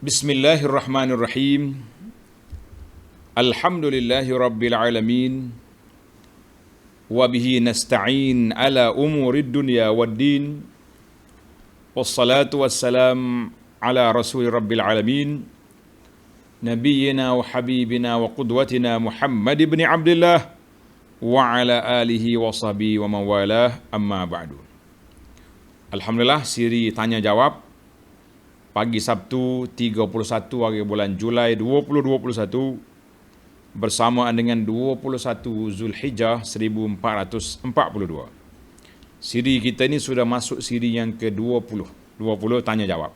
Bismillahirrahmanirrahim. Alhamdulillahi rabbil alamin. Wa bihi nasta'in ala umurid dunya waddin. Wassalatu wassalam ala rasuli rabbil alamin. Nabiyyina wa habibina wa qudwatina Muhammad ibn Abdullah wa ala alihi wa sahbihi wa mawalah, amma ba'du. Alhamdulillah, siri tanya jawab pagi Sabtu 31 hari bulan Julai 2021 bersamaan dengan 21 Zulhijjah 1442. Siri kita ni sudah masuk siri yang ke-20. 20 tanya jawab.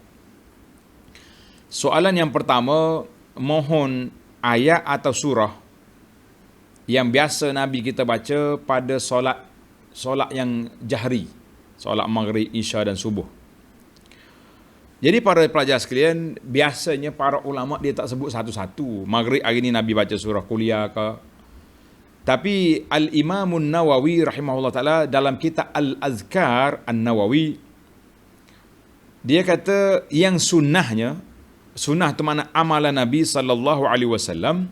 Soalan yang pertama, mohon ayat atau surah yang biasa Nabi kita baca pada solat yang jahri, solat maghrib, isya dan subuh. Jadi para pelajar sekalian, biasanya para ulama dia tak sebut satu-satu. Maghrib hari ni Nabi baca surah Kuliah ke. Tapi Al-Imamun Nawawi rahimahullah ta'ala dalam kitab Al-Azkar An-Nawawi, dia kata yang sunnah tu mana amalan Nabi sallallahu alaihi wasallam,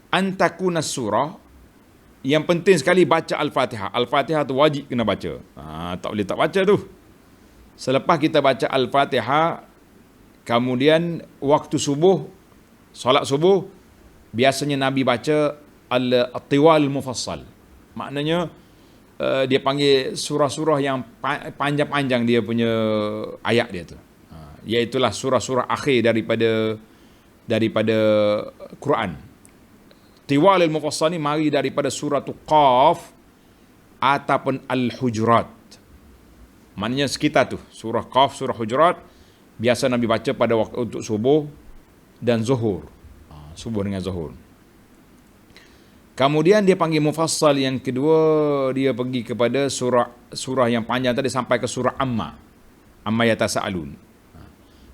antakuna surah, yang penting sekali baca Al-Fatihah. Al-Fatihah tu wajib kena baca. Tak boleh tak baca tu. Selepas kita baca Al-Fatihah, kemudian waktu subuh, solat subuh, biasanya Nabi baca Al-Tiwal Mufassal. Maknanya dia panggil surah-surah yang panjang-panjang dia punya ayat dia tu. Iaitulah surah-surah akhir daripada Quran. Tiwal Mufassal ni mari daripada surah Qaf ataupun Al-Hujurat. Maknanya sekitar tu, surah Qaf, surah Hujurat, biasa Nabi baca pada waktu untuk subuh dan zuhur. Subuh dengan zuhur. Kemudian dia panggil mufassal yang kedua, dia pergi kepada surah yang panjang tadi sampai ke surah Amma yatasaalun.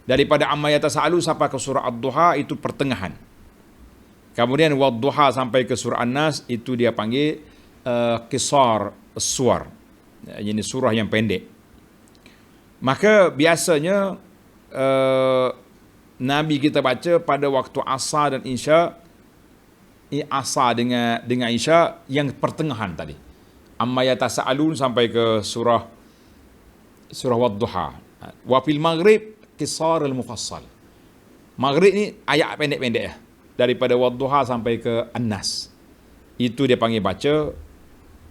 Daripada Amma yatasaalun sampai ke surah Ad-Duha itu pertengahan. Kemudian Wad-Duha sampai ke surah An-Nas itu dia panggil qisar as-suwar. Ini surah yang pendek. Maka biasanya Nabi kita baca pada waktu asar dan isya, asar dengan isya yang pertengahan tadi. Amma yatasaalun sampai ke surah Wad-Duha. Wa fil maghrib qisar al-mufassal. Maghrib ni ayat pendek-pendek ya. Daripada Wad-Duha sampai ke An-Nas. Itu dia panggil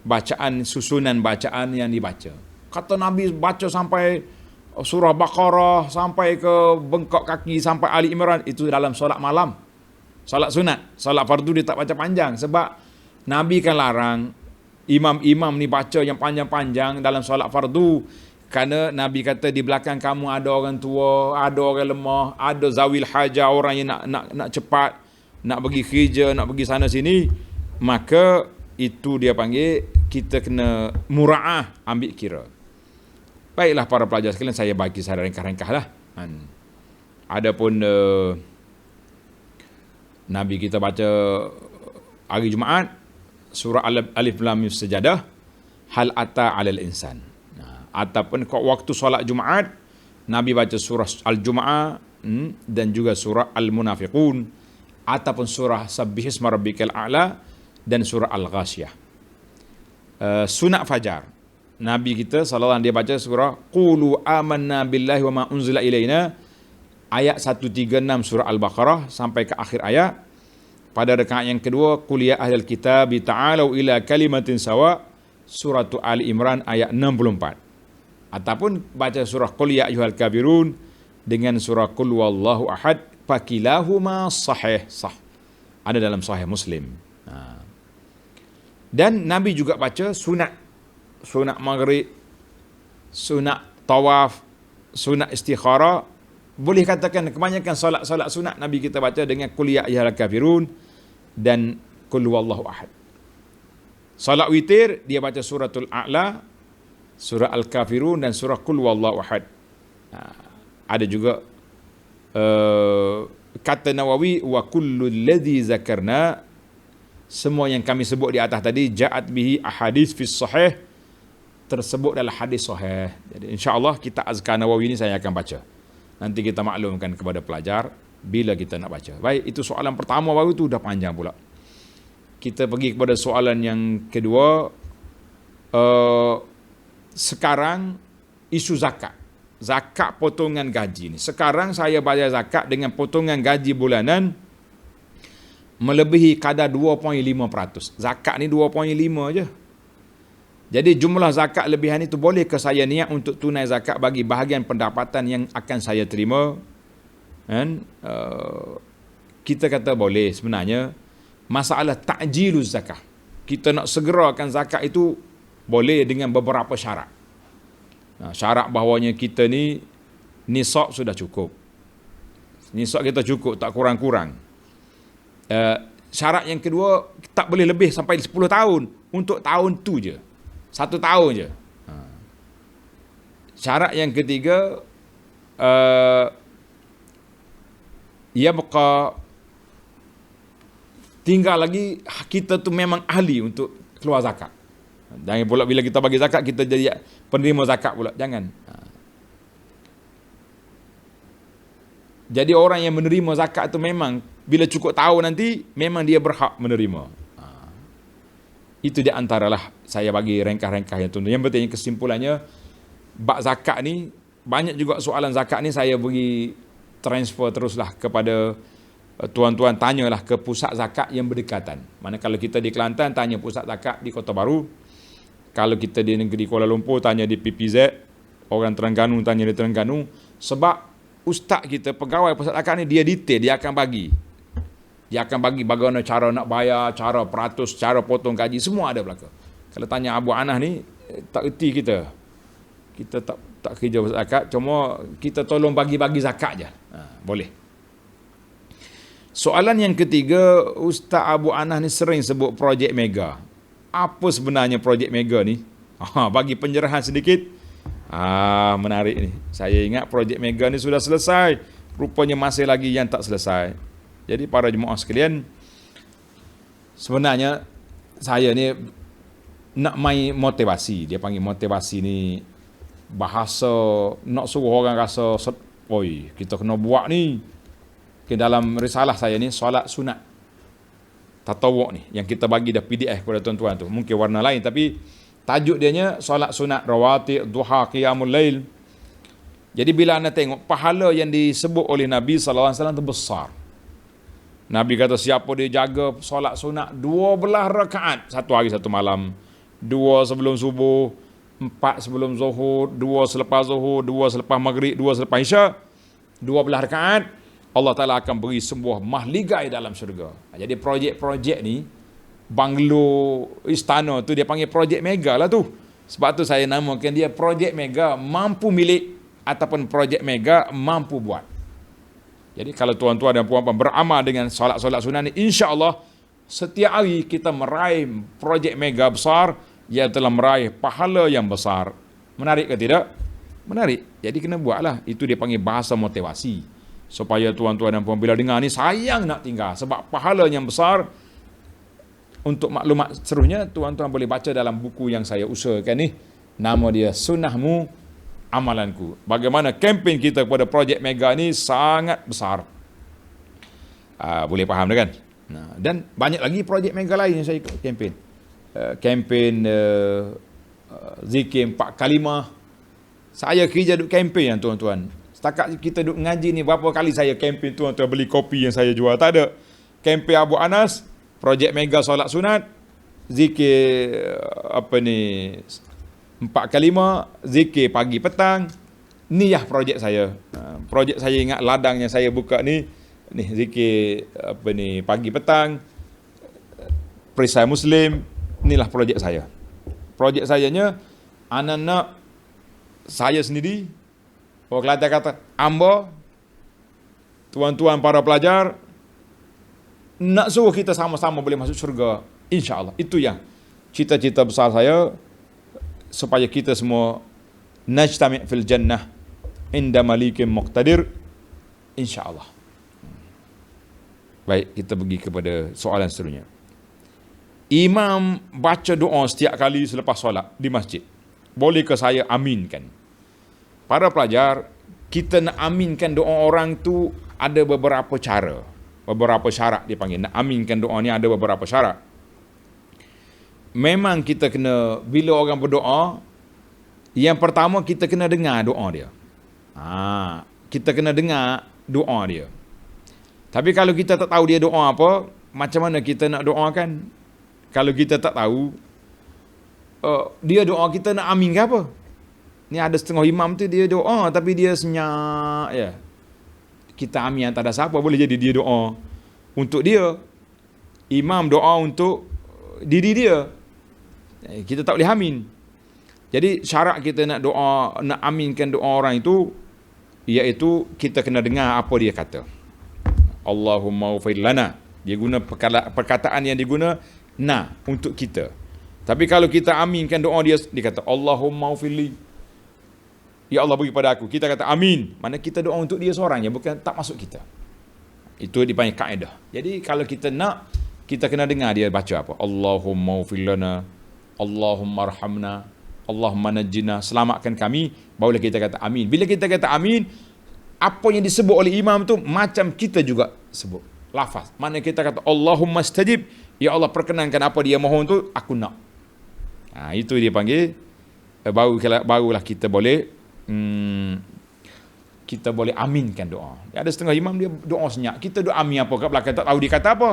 bacaan, susunan bacaan yang dibaca. Kata Nabi baca sampai surah Baqarah, sampai ke bengkok kaki, sampai Ali Imran, itu dalam solat malam. Solat sunat. Solat fardu dia tak baca panjang. Sebab Nabi kan larang imam-imam ni baca yang panjang-panjang dalam solat fardu. Kerana Nabi kata di belakang kamu ada orang tua, ada orang lemah, ada zawil hajah, orang yang nak cepat, nak pergi kerja, nak pergi sana sini. Maka itu dia panggil kita kena mura'ah, ambil kira. Baiklah para pelajar sekalian, saya bagi secara ringkas-ringkas lah. Adapun Nabi kita baca hari Jumaat surah Alif Lam Mim Sajadah, hal ata 'alal insan. Ataupun waktu solat Jumaat Nabi baca surah Al-Jumu'ah dan juga surah Al-Munafiqun, ataupun surah Sabbihisma Rabbikal A'la dan surah Al-Ghasyiyah. Sunat fajar Nabi kita sallallahu alaihi wasallam dia baca surah Qulu amanna billahi wa ma unzila ilaina, ayat 136 surah Al-Baqarah sampai ke akhir ayat. Pada rakaat yang kedua, qul ya ahlal kitab ta'alu ila kalimatin sawa, surah Ali Imran ayat 64. Ataupun baca surah qul ya ayyuhal kafirun dengan surah qul wallahu ahad, fakilahuma sahih. Ada dalam sahih Muslim. Dan Nabi juga baca sunat maghrib, sunat tawaf, sunat istikharah. Boleh katakan kebanyakan solat sunat Nabi kita baca dengan qul ya ayyuhal kafirun dan qul huwallahu ahad. Solat witir dia baca suratul A'la, surah Al-Kafirun dan surah qul huwallahu ahad. Ada juga kata Nawawi, wa kullu alladhi zakarna, semua yang kami sebut di atas tadi, ja'at bihi ahadits fi sahih, tersebut dalam hadis sahih. Jadi insya-Allah kita azkar Nawawi ini saya akan baca. Nanti kita maklumkan kepada pelajar bila kita nak baca. Baik, itu soalan pertama, baru tu dah panjang pula. Kita pergi kepada soalan yang kedua. Sekarang isu zakat. Zakat potongan gaji ni. Sekarang saya bayar zakat dengan potongan gaji bulanan melebihi kadar 2.5%. Zakat ni 2.5 je. Jadi jumlah zakat lebihan itu boleh ke saya niat untuk tunai zakat bagi bahagian pendapatan yang akan saya terima? Dan kita kata boleh sebenarnya. Masalah ta'jiluz zakah. Kita nak segerakan zakat itu boleh dengan beberapa syarat. Syarat bahawanya kita ni nisab sudah cukup. Nisab kita cukup, tak kurang-kurang. Syarat yang kedua, tak boleh lebih sampai 10 tahun. Untuk tahun tu je. 1 tahun je. Syarat yang ketiga, ia bakal tinggal lagi kita tu memang ahli untuk keluar zakat. Jangan pula bila kita bagi zakat kita jadi penerima zakat pula. Jangan. Jadi orang yang menerima zakat tu memang bila cukup tahun nanti memang dia berhak menerima. Itu di antaralah saya bagi ringkas-ringkas yang tu. Yang penting kesimpulannya, bab zakat ni, banyak juga soalan zakat ni saya bagi transfer teruslah kepada tuan-tuan, tanyalah ke pusat zakat yang berdekatan. Mana kalau kita di Kelantan, tanya pusat zakat di Kota Baru. Kalau kita di negeri Kuala Lumpur, tanya di PPZ. Orang Terengganu, tanya di Terengganu. Sebab ustaz kita, pegawai pusat zakat ni, dia detail, dia akan bagi. Dia akan bagi bagaimana cara nak bayar, cara peratus, cara potong gaji, semua ada belaka. Kalau tanya Abu Anas ni, tak erti kita. Kita tak kerja zakat, cuma kita tolong bagi-bagi zakat je. Boleh. Soalan yang ketiga, Ustaz Abu Anas ni sering sebut projek mega. Apa sebenarnya projek mega ni? Bagi pencerahan sedikit. Menarik ni. Saya ingat projek mega ni sudah selesai. Rupanya masih lagi yang tak selesai. Jadi para jemaah sekalian, sebenarnya saya ni nak main motivasi. Dia panggil motivasi ni bahasa nak suruh orang rasa, oi, kita kena buat ni. Ke dalam risalah saya ni, solat sunat tatawuk ni, yang kita bagi dah PDF kepada tuan-tuan tu. Mungkin warna lain, tapi tajuk dianya solat sunat rawatib, duha, qiyamul lail. Jadi bila anda tengok pahala yang disebut oleh Nabi SAW itu besar. Nabi kata siapa dia jaga solat sunat 12 rakaat satu hari satu malam, 2 sebelum subuh, 4 sebelum zuhur, 2 selepas zuhur, 2 selepas maghrib, 2 selepas isyak, 12 rakaat, Allah Ta'ala akan beri sebuah mahligai dalam syurga. Jadi projek-projek ni, banglo, istana tu dia panggil projek mega lah tu. Sebab tu saya namakan dia projek mega mampu milik ataupun projek mega mampu buat. Jadi kalau tuan-tuan dan puan-puan beramal dengan solat-solat sunat ni, insya-Allah setiap hari kita meraih projek mega besar yang telah meraih pahala yang besar. Menarik ke tidak? Menarik. Jadi kena buatlah. Itu dia panggil bahasa motivasi. Supaya tuan-tuan dan puan bila dengar ni sayang nak tinggal sebab pahala yang besar. Untuk maklumat seterusnya tuan-tuan boleh baca dalam buku yang saya usahakan ni. Nama dia Sunnahmu Amalanku. Bagaimana kempen kita kepada projek mega ni sangat besar. Boleh faham kan? Dan banyak lagi projek mega lain yang saya kempen. Kempen zikir 4 kalimah. Saya kerja duk kempen yang tuan-tuan. Setakat kita duk ngaji ni berapa kali saya kempen tuan-tuan beli kopi yang saya jual. Tak ada. Kempen Abu Anas, projek mega solat sunat, zikir 4 kalimah, zikir pagi petang. Ni lah projek saya. Projek saya ingat ladang yang saya buka ni zikir pagi petang, perisai Muslim. Inilah projek saya. Projek sayanya anak-anak saya sendiri. Orang Kelantan kata amba, tuan-tuan para pelajar, nak suruh kita sama-sama boleh masuk syurga, insya-Allah. Itu yang cita-cita besar saya, supaya kita semua najtami' fil jannah inda malikin muqtadir, insya-Allah. Baik, kita pergi kepada soalan seterusnya. Imam baca doa setiap kali selepas solat di masjid. Bolehkah saya aminkan? Para pelajar, kita nak aminkan doa orang tu ada beberapa cara. Beberapa syarat dia panggil. Nak aminkan doa ni ada beberapa syarat. Memang kita kena, bila orang berdoa, yang pertama kita kena dengar doa dia. Kita kena dengar doa dia. Tapi kalau kita tak tahu dia doa apa, macam mana kita nak doakan? Kalau kita tak tahu, dia doa kita nak amin ke apa? Ni ada setengah imam tu dia doa tapi dia senyap ya. Kita amin tak ada siapa, boleh jadi dia doa untuk dia. Imam doa untuk diri dia. Kita tak boleh amin. Jadi syarat kita nak doa, nak aminkan doa orang itu, iaitu kita kena dengar apa dia kata. Allahumma ufir lana. Dia guna perkataan yang diguna untuk kita. Tapi kalau kita aminkan doa dia kata Allahumma ufirli. Ya Allah bagi pada aku. Kita kata amin. Mana kita doa untuk dia seorang je, bukan tak masuk kita. Itu dipanggil kaedah. Jadi kalau kita nak, kita kena dengar dia baca apa. Allahumma ufir lana. Allahumma arhamna, Allahumma najjina, selamatkan kami, barulah kita kata amin. Bila kita kata amin, apa yang disebut oleh imam tu macam kita juga sebut lafaz. Mana kita kata Allahumma stajib, ya Allah perkenankan apa dia mohon tu aku nak. Itu dia panggil barulah kita boleh aminkan doa. Ada setengah imam dia doa senyap, kita doa amin apa kat belakang tak tahu dia kata apa.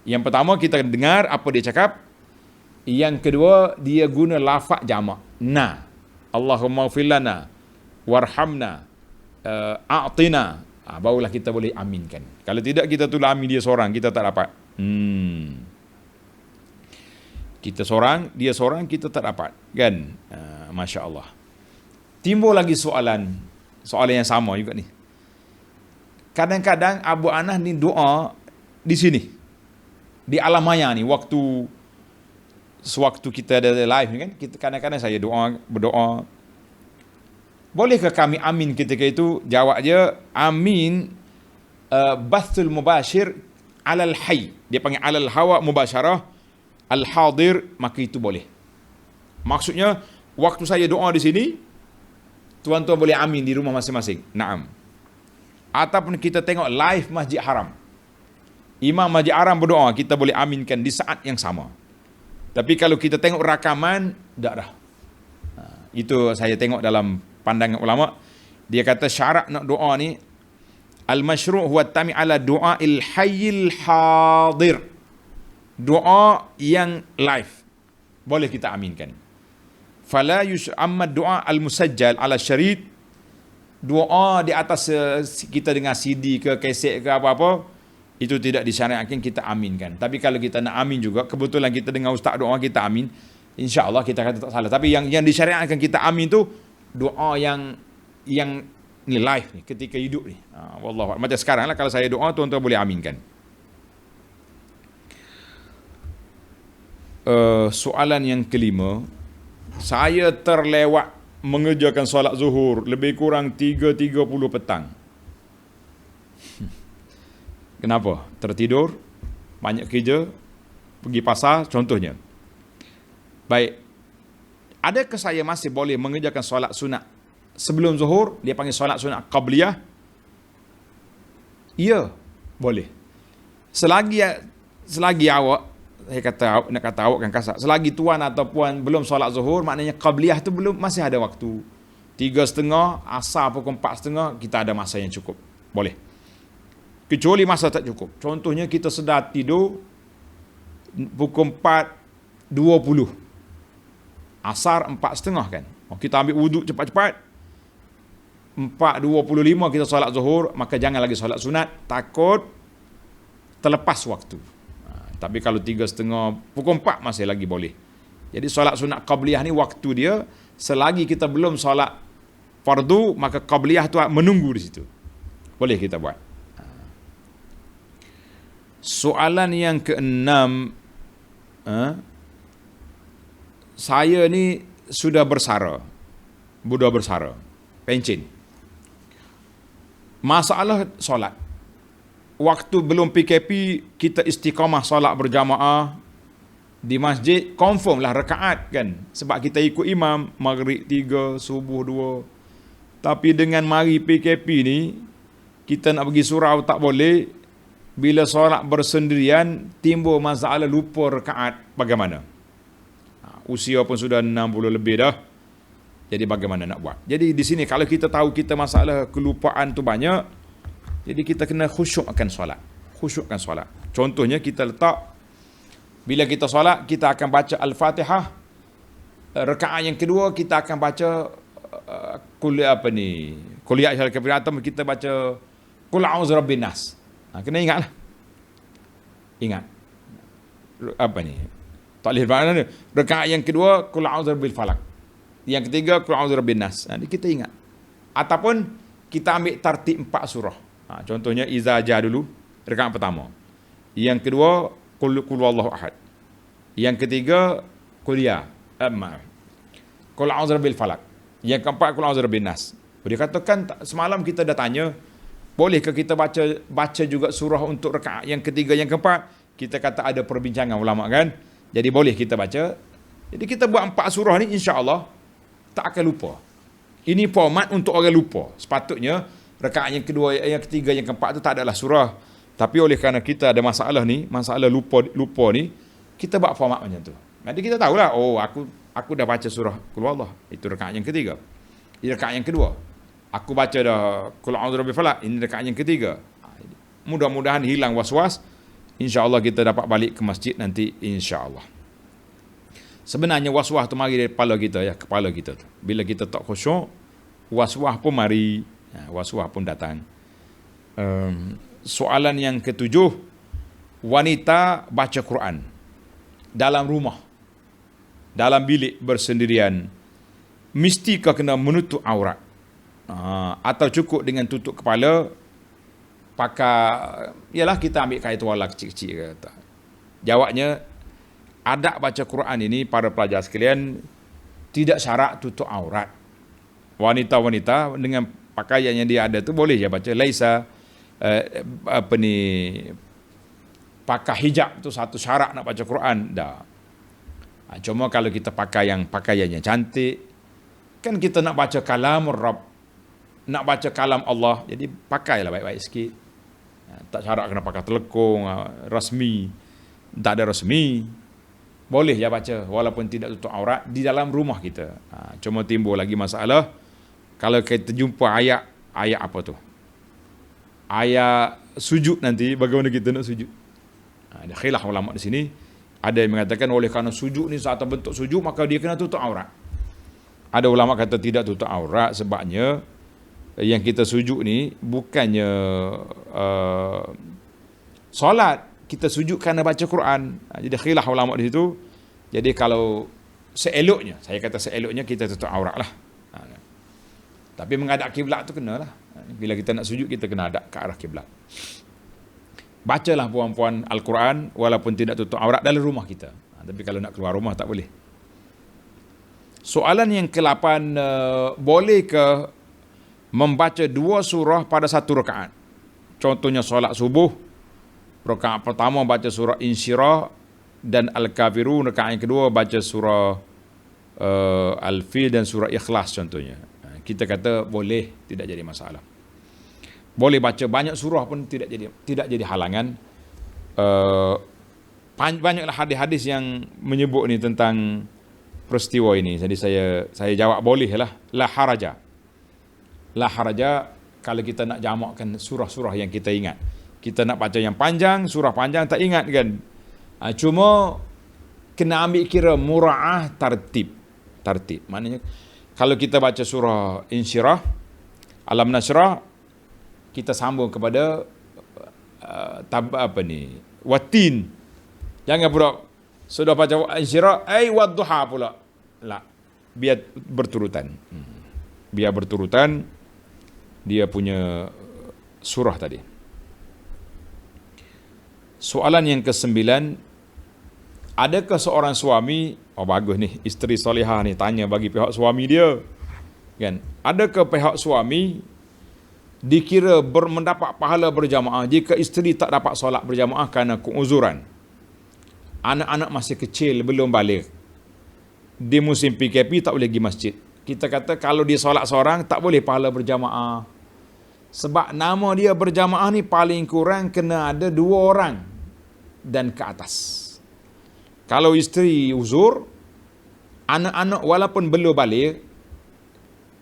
Yang pertama kita dengar apa dia cakap. Yang kedua dia guna lafaz jamak. Allahumma ighfir lana warhamna a'tina. Barulah kita boleh aminkan. Kalau tidak kita tulah amin dia seorang, kita tak dapat. Kita seorang, dia seorang, kita tak dapat. Kan? Masya Allah. Timbul lagi soalan yang sama juga ni. Kadang-kadang Abu Anas ni doa di sini. Di alam maya ni, sewaktu kita ada live ni kan, kita kadang-kadang saya berdoa. Bolehkah kami amin ketika itu? Jawab dia, amin bathul mubashir alal hayy. Dia panggil alal hawa mubasyarah al hadir, maka itu boleh. Maksudnya, waktu saya doa di sini, tuan-tuan boleh amin di rumah masing-masing. Naam. Ataupun kita tengok live Masjid Haram. Imam Masjid Haram berdoa, kita boleh aminkan di saat yang sama. Tapi kalau kita tengok rakaman, tak dah. Itu saya tengok dalam pandangan ulama. Dia kata syarat nak doa ni, al-masyru' huwa tami' ala du'a'il hayyil hadir. Doa yang live. Boleh kita aminkan. Fala yush'amma du'a al-musajjal ala syarid. Doa di atas kita dengar CD ke kaset ke apa-apa, itu tidak disyariatkan kita aminkan. Tapi kalau kita nak amin juga, kebetulan kita dengar ustaz doa, kita amin, insya-Allah kita kata tak salah. Tapi yang disyariatkan kita amin tu doa yang ni live ni, ketika hidup ni. Wallahu a'lam. Macam sekarang lah, kalau saya doa, tuan-tuan boleh aminkan. Soalan yang kelima, saya terlewat mengerjakan solat zuhur lebih kurang 3.30 petang. Kenapa? Tertidur, banyak kerja, pergi pasar, contohnya. Baik. Adakah saya masih boleh mengerjakan solat sunat sebelum zuhur? Dia panggil solat sunat qabliyah. Ya, boleh. Selagi awak, nak kata awak kan kasar, selagi tuan atau puan belum solat zuhur, maknanya qabliyah tu belum, masih ada waktu. 3:30, asar pukul 4:30, kita ada masa yang cukup. Boleh. Kecuali masa tak cukup. Contohnya kita sedar tidur pukul 4.20. Asar 4:30 kan. Kita ambil wuduk cepat-cepat. 4.25 kita solat zuhur, maka jangan lagi solat sunat, takut terlepas waktu. Tapi kalau 3:30, pukul 4 masih lagi boleh. Jadi solat sunat qabliyah ni waktu dia, selagi kita belum solat fardu, maka qabliyah tu menunggu di situ. Boleh kita buat. Soalan yang keenam, saya ni sudah bersara, pencin. Masalah solat. Waktu belum PKP, kita istiqamah solat berjamaah di masjid, confirm lah rakaat kan. Sebab kita ikut imam, maghrib 3, subuh 2. Tapi dengan mari PKP ni, kita nak pergi surau tak boleh. Bila solat bersendirian, timbul masalah lupa rakaat bagaimana? Usia pun sudah 60 lebih dah. Jadi bagaimana nak buat? Jadi di sini kalau kita tahu kita masalah kelupaan tu banyak, jadi kita kena khusyukkan solat. Khusyukkan solat. Contohnya kita letak, bila kita solat, kita akan baca Al-Fatihah. Rakaat yang kedua kita akan baca kuliah asyal kafirun, atau kita baca Qul a'udzu birabbin nas. Kena ingatlah. Ingat. Taklif mana? Rakaat yang kedua Qul a'udzu birabbil falaq. Yang ketiga Qul a'udzu birabbin nas. Kita ingat. Ataupun kita ambil tartib 4 surah. Contohnya Iza Jah dulu, rakaat pertama. Yang kedua Qul huwallahu ahad. Yang ketiga Qul a'udzu birabbil falaq. Yang keempat Qul a'udzu birabbin nas. Dia katakan semalam kita dah tanya, bolehkah kita baca juga surah untuk rakaat yang ketiga, yang keempat? Kita kata ada perbincangan ulama kan. Jadi boleh kita baca. Jadi kita buat 4 surah ni, insya-Allah tak akan lupa. Ini format untuk orang lupa. Sepatutnya rakaat yang kedua, yang ketiga, yang keempat tu tak adalah surah. Tapi oleh kerana kita ada masalah ni, masalah lupa ni, kita buat format macam tu. Nanti kita tahulah, oh aku dah baca surah Qul huwallah, itu rakaat yang ketiga. Ini rakaat yang kedua. Aku baca dah Qul a'udzu birabbil falaq, ini rakaat yang ketiga. Mudah-mudahan hilang was-was. InsyaAllah kita dapat balik ke masjid nanti, insyaAllah. Sebenarnya was-was tu mari dari kepala kita, ya, kepala kita tu. Bila kita tak khusyuk, was-was pun mari, was-was pun datang. Soalan yang ketujuh, wanita baca Quran dalam rumah, dalam bilik bersendirian, mestikah kena menutup aurat? Atau cukup dengan tutup kepala, pakai, ialah kita ambil kain tuala kecil-kecil ke tak? Jawabnya, adab baca Quran ini para pelajar sekalian tidak syarat tutup aurat. Wanita-wanita dengan pakaian yang dia ada tu boleh je baca. Laisa pakai hijab tu satu syarat nak baca Quran dah. Cuma kalau kita pakai yang pakaiannya cantik, kan kita nak baca kalam Rabb, nak baca kalam Allah, jadi pakailah baik-baik sikit. Tak syarat kena pakai telekung rasmi, tak ada rasmi, boleh je baca walaupun tidak tutup aurat di dalam rumah kita. Cuma timbul lagi masalah kalau kita jumpa ayat apa tu, ayat sujud, nanti bagaimana kita nak sujud? Ada khilaf ulama di sini. Ada yang mengatakan oleh kerana sujud ni satu bentuk sujud, maka dia kena tutup aurat. Ada ulama kata tidak tutup aurat, sebabnya yang kita sujud ni bukannya solat, kita sujud kerana baca Quran. Jadi khilaf ulama di situ. Jadi kalau seeloknya, saya kata seeloknya kita tutup aurat lah. Tapi menghadap kiblat tu kenalah. Bila kita nak sujud, kita kena hadap ke arah kiblat. Bacalah puan-puan Al-Quran walaupun tidak tutup aurat dalam rumah kita. Tapi kalau nak keluar rumah tak boleh. Soalan yang ke-8, bolehkah membaca 2 surah pada satu rakaat? Contohnya solat subuh, rakaat pertama baca surah Insyirah dan Al-Kafirun, rakaat yang kedua baca surah Al-Fil dan surah Ikhlas contohnya. Kita kata boleh, tidak jadi masalah. Boleh baca banyak surah pun tidak jadi halangan. Banyaklah hadis-hadis yang menyebut ni tentang peristiwa ini. Jadi saya jawab bolehlah, la haraja. La haraja kalau kita nak jamakkan surah-surah yang kita ingat. Kita nak baca yang panjang, surah panjang tak ingat kan. Cuma kena ambil kira mura'ah tartib. Maknanya kalau kita baca surah Insyirah, Alam Nashrah, kita sambung kepada Watin. Jangan pula sudah baca Insyirah, wadduha pula. La, biar berturutan. Biar berturutan dia punya surah tadi. Soalan yang ke-9, adakah seorang suami, bagus ni, isteri solehah ni tanya bagi pihak suami dia, kan? Adakah pihak suami dikira mendapat pahala berjamaah jika isteri tak dapat solat berjamaah kerana keuzuran? Anak-anak masih kecil, belum balik. Di musim PKP tak boleh pergi masjid. Kita kata kalau dia solat seorang tak boleh pahala berjamaah. Sebab nama dia berjamaah ni paling kurang kena ada 2 orang dan ke atas. Kalau isteri uzur, anak-anak walaupun belum balik,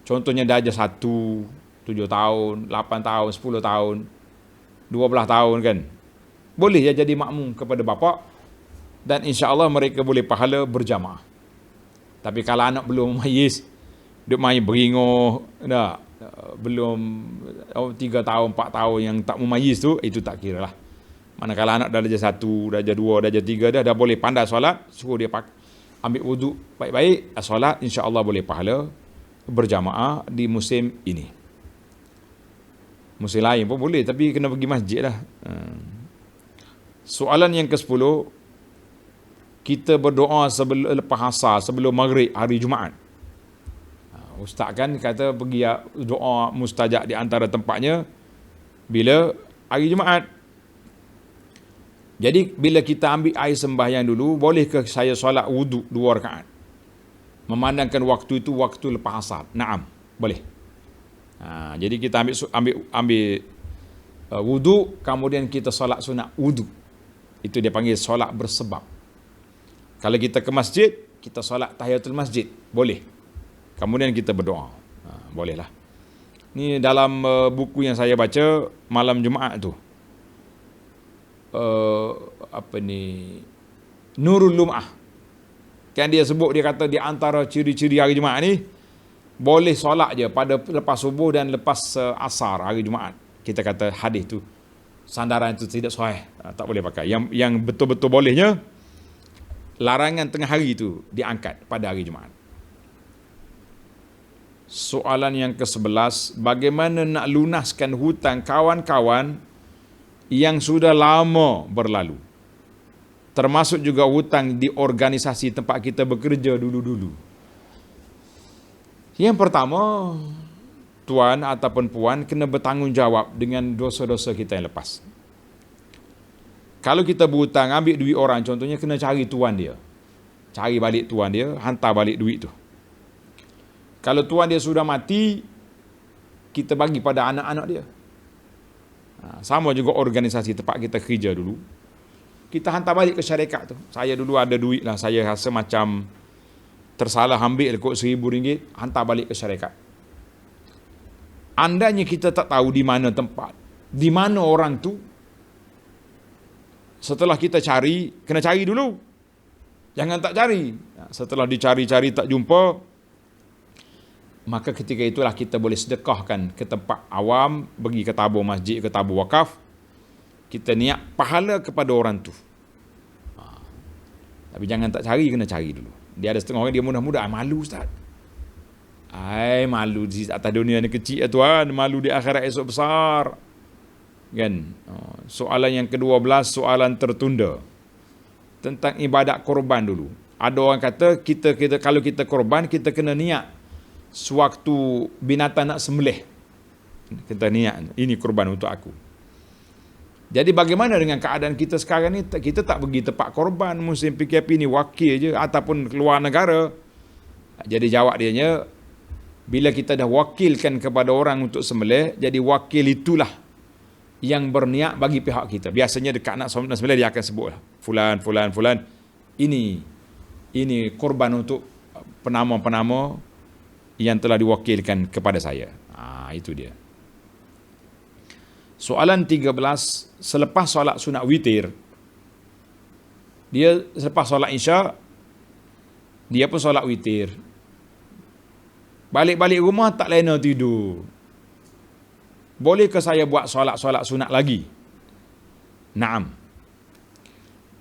contohnya dah aja 1, 7 tahun, 8 tahun, 10 tahun, 12 tahun kan, boleh ya jadi makmum kepada bapa, dan insya-Allah mereka boleh pahala berjamaah. Tapi kalau anak belum mayis, duk main beringoh dah, belum 3 tahun 4 tahun yang tak memayis tu, itu tak kira lah. Manakala anak dah darjah 1, darjah 2, darjah 3 dah boleh pandai solat, suruh dia ambil wuduk baik-baik, solat, insya-Allah boleh pahala berjamaah di musim ini. Musim lain pun boleh, tapi kena pergi masjid lah. Soalan yang ke-10, kita berdoa lepas asar, sebelum maghrib hari Jumaat. Ustaz kan kata pergi doa mustajab di antara tempatnya bila hari Jumaat. Jadi bila kita ambil air sembahyang dulu, bolehkah saya solat wuduk 2 rakaat? Memandangkan waktu itu waktu lepas asar. Naam, boleh. Jadi kita ambil wuduk, kemudian kita solat sunat wuduk. Itu dia panggil solat bersebab. Kalau kita ke masjid, kita solat tahiyatul masjid, boleh. Kemudian kita berdoa. Bolehlah. Ni dalam buku yang saya baca malam Jumaat tu. Nurul Lum'ah. Kan dia sebut, dia kata di antara ciri-ciri hari Jumaat ni, boleh solat je pada lepas subuh dan lepas asar hari Jumaat. Kita kata hadis tu, sandaran itu tidak sahih, tak boleh pakai. Yang betul-betul bolehnya, larangan tengah hari itu diangkat pada hari Jumaat. Soalan yang ke-11, bagaimana nak lunaskan hutang kawan-kawan yang sudah lama berlalu? Termasuk juga hutang di organisasi tempat kita bekerja dulu-dulu. Yang pertama, tuan ataupun puan kena bertanggungjawab dengan dosa-dosa kita yang lepas. Kalau kita berhutang, ambil duit orang, contohnya kena cari tuan dia. Cari balik tuan dia, hantar balik duit tu. Kalau tuan dia sudah mati, kita bagi pada anak-anak dia. Sama juga organisasi tempat kita kerja dulu. Kita hantar balik ke syarikat tu. Saya dulu ada duit lah, saya rasa macam tersalah ambil kot RM1,000, hantar balik ke syarikat. Andainya kita tak tahu di mana tempat, di mana orang tu, setelah kita cari, kena cari dulu. Jangan tak cari. Setelah dicari-cari tak jumpa, maka ketika itulah kita boleh sedekahkan ke tempat awam, pergi ke tabur masjid, ke tabur wakaf. Kita niat pahala kepada orang tu. Tapi jangan tak cari, kena cari dulu. Dia ada setengah orang dia mudah-mudah, malu ustaz. Malu di atas dunia ni kecil tuan, malu di akhirat esok besar. Kan? Soalan yang ke-12, soalan tertunda. Tentang ibadat korban dulu. Ada orang kata kita kalau kita korban, kita kena niat sewaktu binatang nak sembelih, kita niat ini korban untuk aku. Jadi bagaimana dengan keadaan kita sekarang ni? Kita tak pergi tempat korban musim PKP ni, wakil je ataupun keluar negara. Jadi jawab dianya, bila kita dah wakilkan kepada orang untuk sembelih, jadi wakil itulah yang berniat bagi pihak kita. Biasanya dekat nak sembelih dia akan sebut fulan, ini korban untuk penama-penama yang telah diwakilkan kepada saya. Itu dia. Soalan 13, selepas solat sunat witir, dia selepas solat isya, dia pun solat witir. Balik-balik rumah tak lena tidur. Bolehkah saya buat solat-solat sunat lagi? Naam.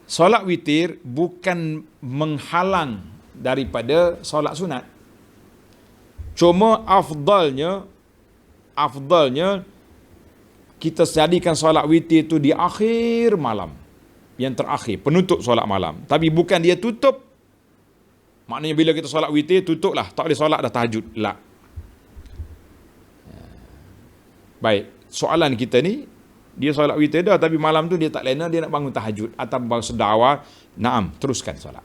Solat witir bukan menghalang daripada solat sunat. Cuma afdalnya kita jadikan solat witir itu di akhir malam, yang terakhir, penutup solat malam. Tapi bukan dia tutup. Maknanya bila kita solat witir, tutuplah, tak boleh solat dah tahajud. La. Baik, soalan kita ni, dia solat witir dah, tapi malam tu dia tak lena, dia nak bangun tahajud atau bangun sedar awal. Naam, teruskan solat.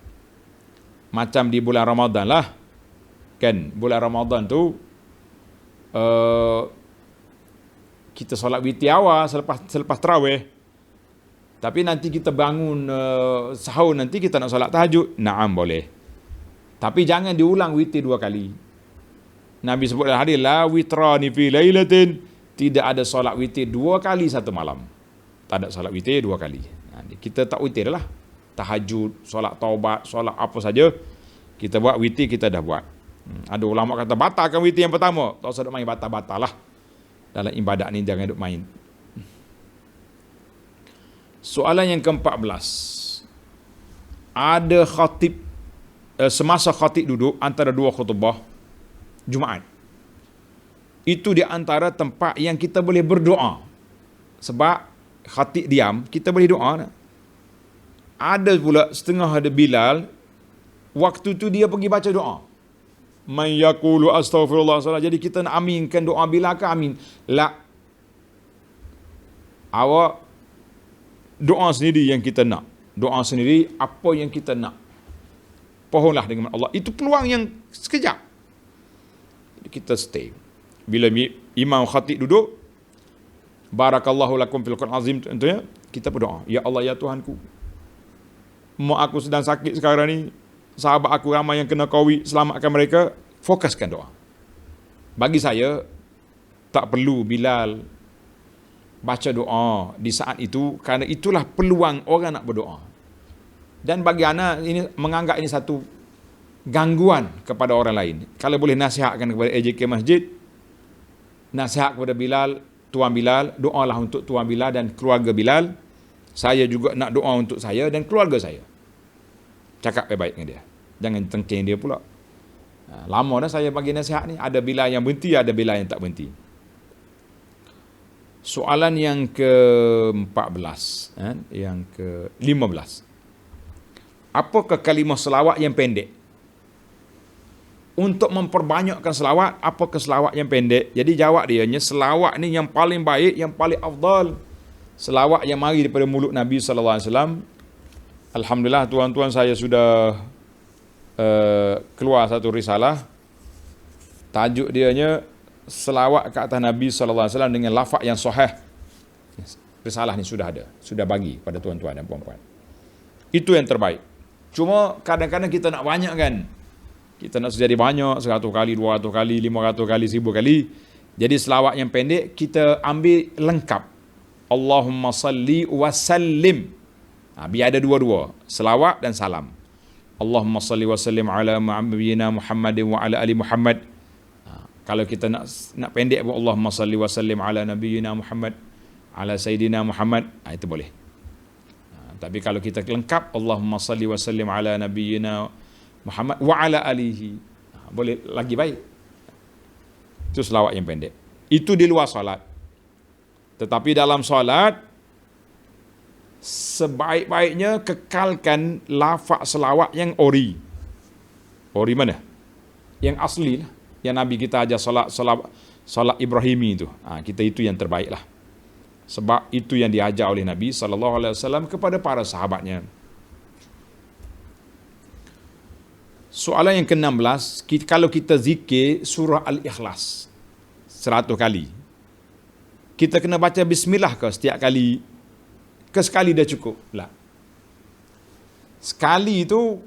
Macam di bulan Ramadan lah. Kan bulan Ramadan tu kita solat witir awal selepas tarawih. Tapi nanti kita bangun sahur nanti kita nak solat tahajud. Naam boleh. Tapi jangan diulang witir 2 kali. Nabi sebut dalam hadis la witrani fi lailatin, tidak ada solat witir 2 kali satu malam. Tak ada solat witir 2 kali. Kita tak witir lah. Tahajud, solat taubat, solat apa saja kita buat witir kita dah buat. Ada ulama kata batalkan witir yang pertama. Tak usah duk main batal-batal lah. Dalam ibadat ni jangan duk main. Soalan yang ke-14. Ada khatib semasa khatib duduk antara 2 khutbah Jumaat. Itu di antara tempat yang kita boleh berdoa. Sebab khatib diam, kita boleh doa. Ada pula setengah ada Bilal, waktu tu dia pergi baca doa. Man yaqulu astaghfirullah. Jadi kita nak aminkan doa Bilal ke amin? La. Awak doa sendiri yang kita nak. Doa sendiri apa yang kita nak. Pohonlah dengan Allah. Itu peluang yang sekejap. Kita stay. Bila imam khatib duduk, barakallahu lakum fil Qur'an azim, tentunya kita berdoa, ya Allah ya Tuhanku, mak aku sedang sakit sekarang ni, sahabat aku ramai yang kena COVID, selamatkan mereka. Fokuskan doa. Bagi saya tak perlu Bilal baca doa di saat itu, kerana itulah peluang orang nak berdoa. Dan bagi anak ini menganggap ini satu gangguan kepada orang lain. Kalau boleh nasihatkan kepada AJK Masjid, nasihat kepada Bilal, Tuan Bilal, doalah untuk Tuan Bilal dan keluarga Bilal. Saya juga nak doa untuk saya dan keluarga saya. Cakap baik-baik dengan dia. Jangan tengking dia pula. Lama dah saya bagi nasihat ni. Ada Bilal yang berhenti, ada Bilal yang tak berhenti. Soalan yang ke-14, yang ke-15. Apakah kalimah selawat yang pendek? Untuk memperbanyakkan selawat, apakah selawat yang pendek? Jadi jawab dia, selawat ni yang paling baik, yang paling afdal, selawat yang mari daripada mulut Nabi SAW. Alhamdulillah tuan-tuan, saya sudah keluar satu risalah. Tajuk dianya selawat ke atas Nabi SAW dengan lafaz yang sahih. Risalah ni sudah ada, sudah bagi pada tuan-tuan dan puan-puan. Itu yang terbaik. Cuma kadang-kadang kita nak banyak kan. Kita nak jadi banyak, 100 kali, 200 kali, 500 kali, 1000 kali. Jadi selawat yang pendek kita ambil lengkap. Allahumma salli wa sallim. Biar ada dua-dua, selawat dan salam. Allahumma salli wa sallim ala nabiyyina Muhammadin wa ala ali Muhammad. Kalau kita nak pendek pun Allahumma salli wa sallim ala nabiyyina Muhammad ala sayyidina Muhammad, itu boleh. Tapi kalau kita lengkap Allahumma salli wa sallim ala nabiyyina Muhammad wa ala alihi, boleh lagi baik. Itu selawat yang pendek. Itu di luar solat. Tetapi dalam solat, sebaik-baiknya kekalkan lafaz selawat yang ori. Ori mana? Yang asli lah. Yang Nabi kita ajar solat Ibrahimi itu. Kita itu yang terbaik lah. Sebab itu yang diajar oleh Nabi SAW kepada para sahabatnya. Soalan yang ke-16, kalau kita zikir surah Al-Ikhlas 100 kali, kita kena baca bismillah ke setiap kali? Ke sekali dah cukup? Tak. Sekali itu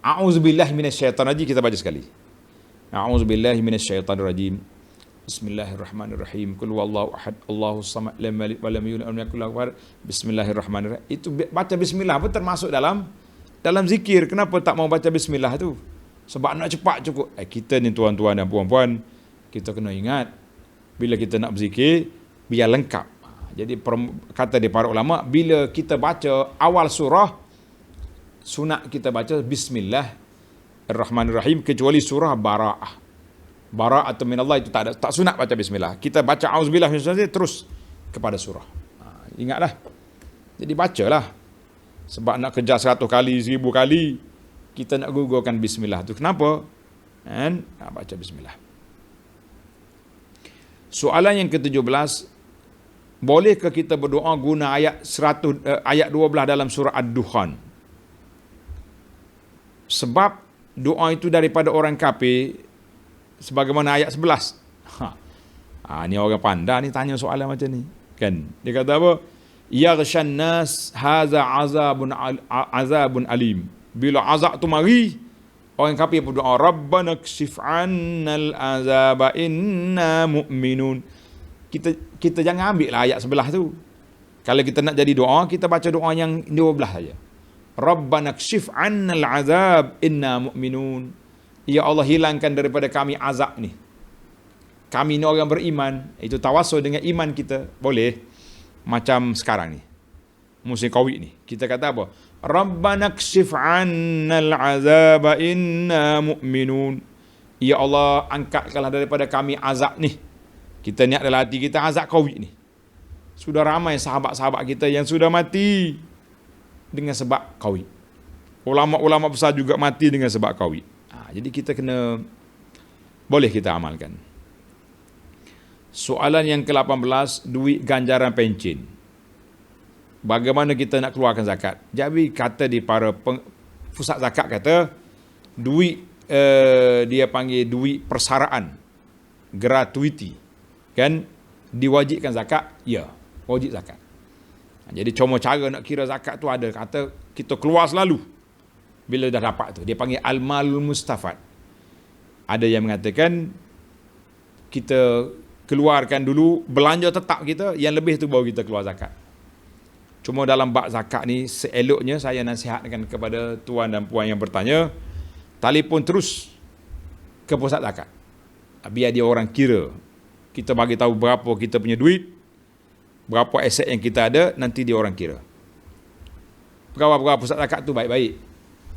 a'udzubillahi minasyaitanirrajim kita baca sekali. A'udzubillahi minasyaitanirrajim. Bismillahirrahmanirrahim. Qul huwallahu ahad, Allahus samad, lam yalid wa lam yulad wa lam yakul lahu kufuwan ahad. Bismillahirrahmanirrahim. Itu baca bismillah pun termasuk dalam zikir. Kenapa tak mau baca bismillah tu? Sebab nak cepat cukup. Kita ni tuan-tuan dan puan-puan, kita kena ingat bila kita nak berzikir biar lengkap. Jadi kata di para ulama, bila kita baca awal surah, sunat kita baca Bismillahirrahmanirrahim, kecuali surah Bara'ah. Bara'atun minallah itu tak sunat baca bismillah. Kita baca auzubillah minasyaitanir terus kepada surah. Ingatlah. Jadi bacalah. Sebab nak kejar 100 kali, 1000 kali, kita nak gugurkan bismillah tu. Kenapa? Baca bismillah. Soalan yang ke-17, bolehkah kita berdoa guna ayat 12 dalam surah Ad-Dukhan? Sebab doa itu daripada orang kafir sebagaimana ayat 11. Ni orang pandai ni tanya soalan macam ni. Kan? Dia kata apa? Yaghshan nas haza azabun alim. Bila azab tu mari, orang kafir berdoa, Rabbana kshif 'annal azaba inna mu'minun. Kita jangan ambil lah ayat sebelah tu. Kalau kita nak jadi doa, kita baca doa yang 12 saja. Rabbana kshif 'annal azab inna mu'minun. Ya Allah, hilangkan daripada kami azab ni. Kami ni orang beriman. Itu tawassul dengan iman kita. Boleh. Macam sekarang ni, musim Covid ni, kita kata apa? Rabbana kshif 'annal azaba inna mu'minun. Ya Allah, angkatkanlah daripada kami azab ni. Kita niat dalam hati kita azab Covid ni. Sudah ramai sahabat-sahabat kita yang sudah mati dengan sebab Covid. Ulama-ulama besar juga mati dengan sebab Covid. Jadi kita kena, boleh kita amalkan. Soalan yang ke-18, duit ganjaran pencen. Bagaimana kita nak keluarkan zakat? Jadi kata di para pusat zakat kata, duit dia panggil duit persaraan, gratuity, kan, diwajibkan zakat? Ya, wajib zakat. Jadi cuma cara nak kira zakat tu ada, kata kita keluar selalu bila dah dapat tu. Dia panggil al-malul mustafad. Ada yang mengatakan kita keluarkan dulu belanja tetap kita, yang lebih tu baru kita keluar zakat. Cuma dalam bab zakat ni, seeloknya saya nasihatkan kepada tuan dan puan yang bertanya, telefon terus ke pusat zakat. Biar dia orang kira. Kita bagi tahu berapa kita punya duit, berapa aset yang kita ada, nanti dia orang kira. Pegawai-pegawai pusat zakat tu baik-baik.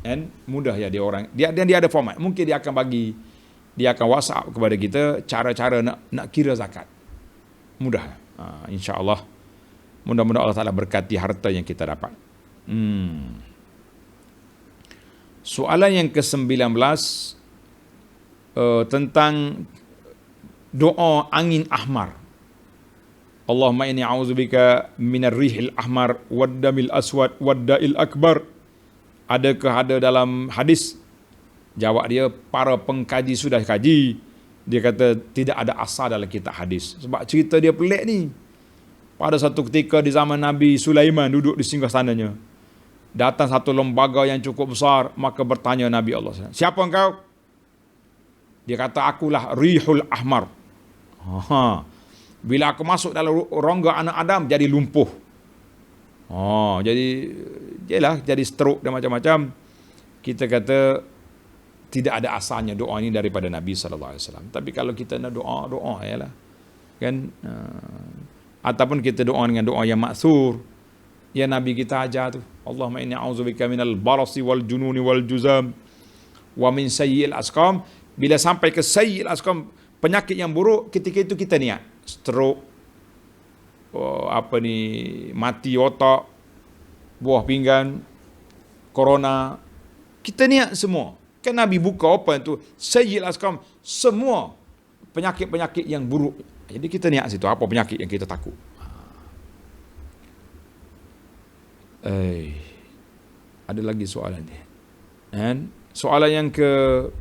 Dan mudah ya dia orang. Dia ada format. Mungkin dia akan bagi, dia akan WhatsApp kepada kita cara-cara nak kira zakat. Mudah. InsyaAllah. Mudah-mudahan Allah Ta'ala berkati harta yang kita dapat. Soalan yang ke-19 tentang doa angin ahmar. Allahumma inni a'udzubika minar rihil ahmar waddamil aswad wadda'il akbar. Adakah ada dalam hadis? Jawab dia, para pengkaji sudah kaji. Dia kata tidak ada asal dalam kitab hadis. Sebab cerita dia pelik ni. Pada satu ketika di zaman Nabi Sulaiman duduk di singgahsananya, datang satu lembaga yang cukup besar, maka bertanya Nabi Allah, siapa engkau? Dia kata, akulah Rihul Ahmar. Bila aku masuk dalam rongga anak Adam, jadi lumpuh. Jadi stroke dan macam-macam. Kita kata tidak ada asalnya doa ini daripada Nabi SAW. Tapi kalau kita nak doa ialah kan, ataupun kita doa dengan doa yang maksur yang Nabi kita ajar tu, Allahumma inni a'udzubika minal barasi wal jununi wal juzam wa min sayyi'il asqam. Bila sampai ke sayyi'il asqam, penyakit yang buruk, ketika itu kita niat stroke, mati otak, buah pinggan, corona, kita niat semua. Kan Nabi buka open tu, sayyi'il asqam, semua penyakit-penyakit yang buruk. Jadi kita niat situ, apa penyakit yang kita takut. Ada lagi soalan ni. Dan soalan yang ke-20.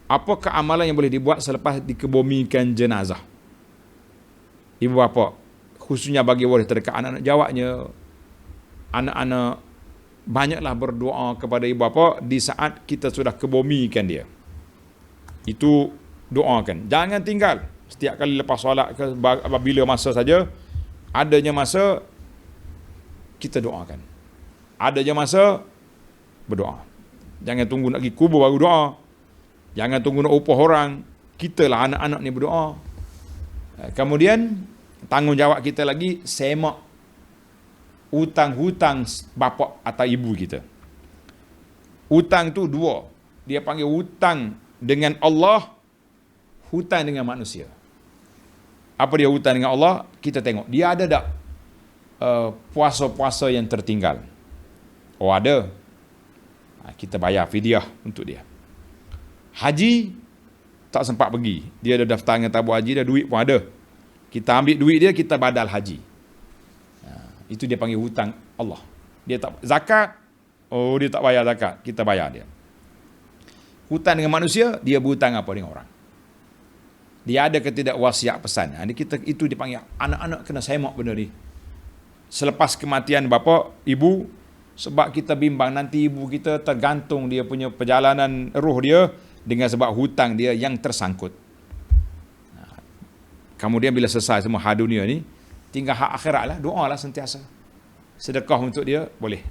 Apakah amalan yang boleh dibuat selepas dikebumikan jenazah? Ibu bapa, khususnya bagi waris terdekat, anak-anak jawabnya, anak-anak banyaklah berdoa kepada ibu bapa di saat kita sudah kebumikan dia. Itu doakan. Jangan tinggal. Setiap kali lepas solat ke, apabila masa saja, adanya masa, kita doakan. Adanya masa, berdoa. Jangan tunggu nak pergi kubur baru doa. Jangan tunggu nak upah orang. Kita lah anak-anak ni berdoa. Kemudian, tanggungjawab kita lagi, semak hutang-hutang bapa atau ibu kita. Hutang tu dua. Dia panggil hutang dengan Allah, hutang dengan manusia. Apa dia hutang dengan Allah? Kita tengok. Dia ada tak puasa-puasa yang tertinggal? Oh ada. Kita bayar fidyah untuk dia. Haji, tak sempat pergi. Dia ada daftar dengan tabung haji, dah duit pun ada. Kita ambil duit dia, kita badal haji. Itu dia panggil hutang Allah. Dia tak zakat, Oh, dia tak bayar zakat, kita bayar dia. Hutang dengan manusia, dia berhutang apa dengan orang. Dia ada ke tidak wasiat pesan. Kita itu dipanggil anak-anak kena semak benda ni. Selepas kematian bapa, ibu, sebab kita bimbang nanti ibu kita tergantung dia punya perjalanan roh dia dengan sebab hutang dia yang tersangkut. Kemudian bila selesai semua hal dunia ni, tinggal hak akhirat lah, doa lah sentiasa. Sedekah untuk dia, boleh.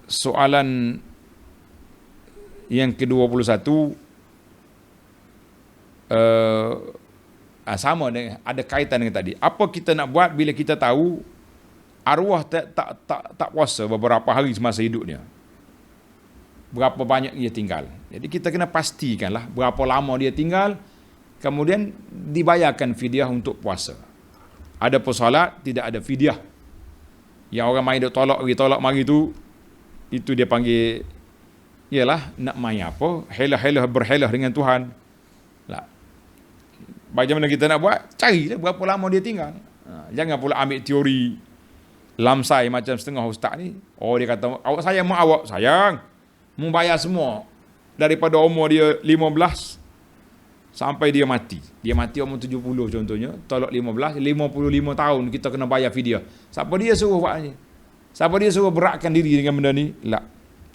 Soalan yang ke-21, sama dengan, ada kaitan dengan tadi. Apa kita nak buat bila kita tahu arwah tak puasa beberapa hari semasa hidupnya? Berapa banyak dia tinggal. Jadi kita kena pastikanlah berapa lama dia tinggal, kemudian dibayarkan fidyah untuk puasa. Ada pun solat, tidak ada fidyah. Yang orang main duk tolak mari tu, itu dia panggil, ialah nak main apa? Helah-helah berhelah dengan Tuhan. Lah. Bagaimana kita nak buat? Carilah berapa lama dia tinggal. Jangan pula ambil teori lamsai macam setengah ustaz ni. Oh, dia kata, awak sayang mak awak. Sayang. Membayar semua. Daripada umur dia 15 sampai dia mati. Dia mati umur 70 contohnya. Tolak 15, 55 tahun kita kena bayar fidyah. Siapa dia suruh buat ni? Siapa dia suruh beratkan diri dengan benda ni? Tak.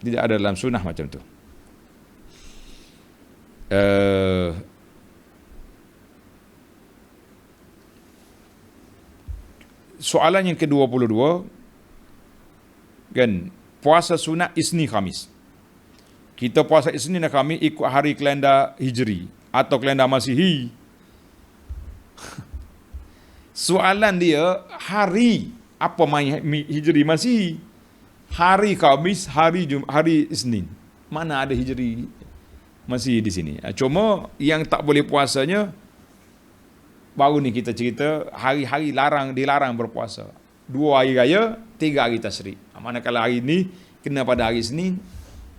Tidak ada dalam sunnah macam tu. Soalan yang ke-22, kan, puasa sunat Isnin Khamis. Kita puasa Isnin dan Khamis ikut hari kalender Hijri atau kalender Masihi. Soalan dia, hari apa Hijri Masihi? Hari Khamis, hari Isnin. Mana ada Hijri Masihi di sini? Cuma yang tak boleh puasanya, baru ni kita cerita, hari-hari dilarang berpuasa. 2 hari raya, 3 hari tasyrik. Manakala hari ni kena pada hari Isnin,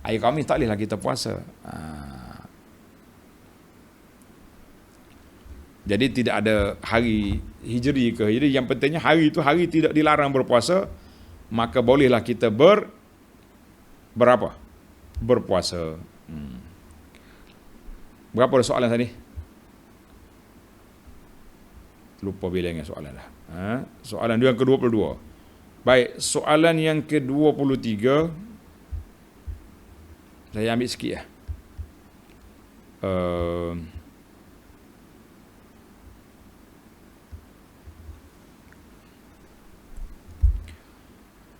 hari Khamis tak bolehlah kita puasa. Jadi tidak ada hari Hijri ke Hijri. Yang pentingnya hari itu hari tidak dilarang berpuasa, maka bolehlah kita berpuasa. Berapa soalan tadi? Lupa bilangnya soalan dah. Soalan yang ke-22. Baik, soalan yang ke-23 saya ambil sikit ya.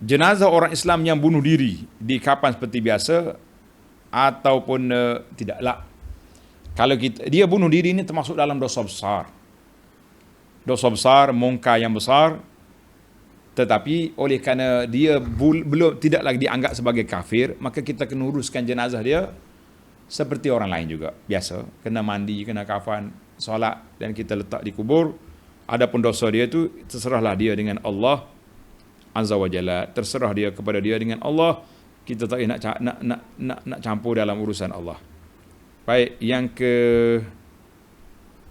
Jenazah orang Islam yang bunuh diri di kapan seperti biasa ataupun tidaklah. Kalau dia bunuh diri ini termasuk dalam dosa besar. Dosa besar, mungkar yang besar. Tetapi oleh kerana dia belum tidak lagi dianggap sebagai kafir, maka kita kena uruskan jenazah dia seperti orang lain juga, biasa, kena mandi, kena kafan, solat dan kita letak di kubur. Adapun dosa dia tu terserahlah dia dengan Allah Azza wa Jalla, terserah dia kepada dia dengan Allah. Kita tak nak campur dalam urusan Allah. Baik, yang ke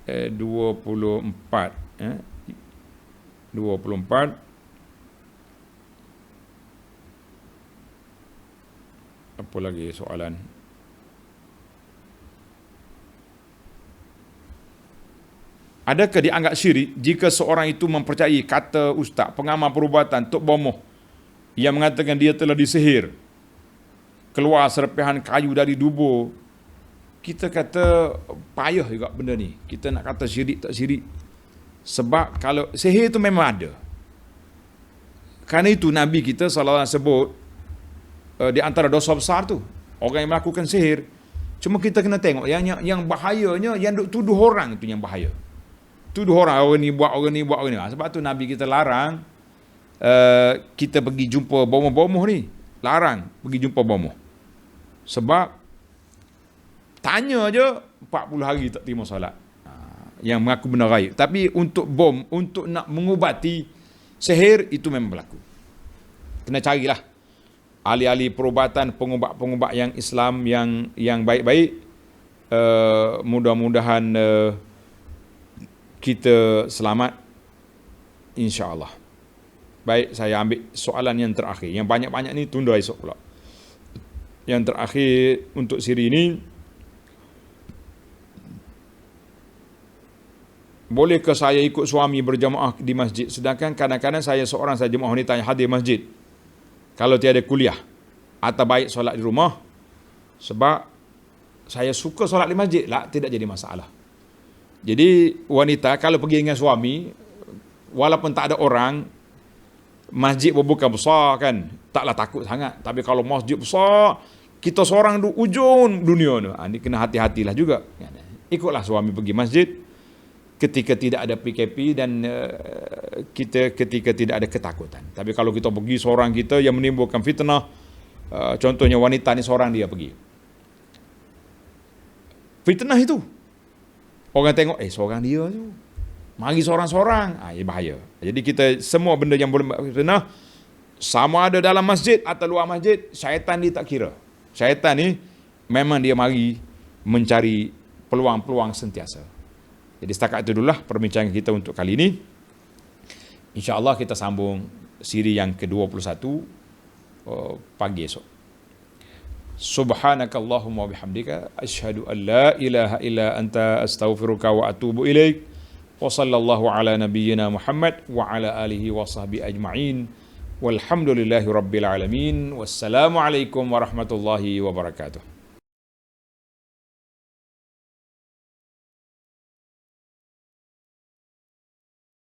24 apa lagi soalan? Adakah dianggap syirik jika seorang itu mempercayai kata ustaz, pengamal perubatan Tok Bomoh yang mengatakan dia telah disihir, keluar serpihan kayu dari dubur? Kita kata payah juga benda ni. Kita nak kata syirik tak syirik. Sebab kalau sihir itu memang ada. Kerana itu Nabi kita SAW sebut di antara dosa besar tu orang yang melakukan sihir. Cuma kita kena tengok yang bahayanya, yang duk tuduh orang itu yang bahaya. Tuduh orang ni buat, orang ni buat, orang ni. Sebab tu Nabi kita larang kita pergi jumpa bomoh-bomoh ni. Larang pergi jumpa bomoh. Sebab tanya je 40 hari tak terima solat. Yang mengaku benar gaib. Tapi untuk untuk nak mengubati sihir, itu memang berlaku. Kena carilah ahli-ahli perubatan, pengubat-pengubat yang Islam yang baik-baik. Mudah-mudahan kita selamat, insya-Allah. Baik, saya ambil soalan yang terakhir. Yang banyak-banyak ni tunda esok pula. Yang terakhir untuk siri ini, bolehkah saya ikut suami berjamaah di masjid sedangkan kadang-kadang saya seorang saja jemaah wanita yang hadir masjid kalau tiada kuliah, atau baik solat di rumah sebab saya suka solat di masjid lah, tidak jadi masalah. Jadi wanita kalau pergi dengan suami walaupun tak ada orang, masjid bukan besar kan, taklah takut sangat. Tapi kalau masjid besar, kita seorang di ujung dunia tu, ini kena hati-hatilah juga. Ikutlah suami pergi masjid ketika tidak ada PKP dan kita ketika tidak ada ketakutan. Tapi kalau kita pergi seorang kita yang menimbulkan fitnah, contohnya wanita ni seorang dia pergi, fitnah itu orang tengok seorang dia tu, mari seorang-seorang, bahaya. Jadi kita semua benda yang boleh fitnah, sama ada dalam masjid atau luar masjid, syaitan ni tak kira. Syaitan ni memang dia mari mencari peluang-peluang sentiasa. Jadi setakat itu dululah perbincangan kita untuk kali ini. InsyaAllah kita sambung siri yang ke-21 pagi esok. Subhanakallahumma bihamdika asyhadu an la ilaha illa anta astaghfiruka wa atubu ilaik. Wa sallallahu ala nabiyyina Muhammad wa ala alihi wa sahbihi ajma'in. Walhamdulillahi rabbil alamin. Wassalamu alaikum warahmatullahi wabarakatuh.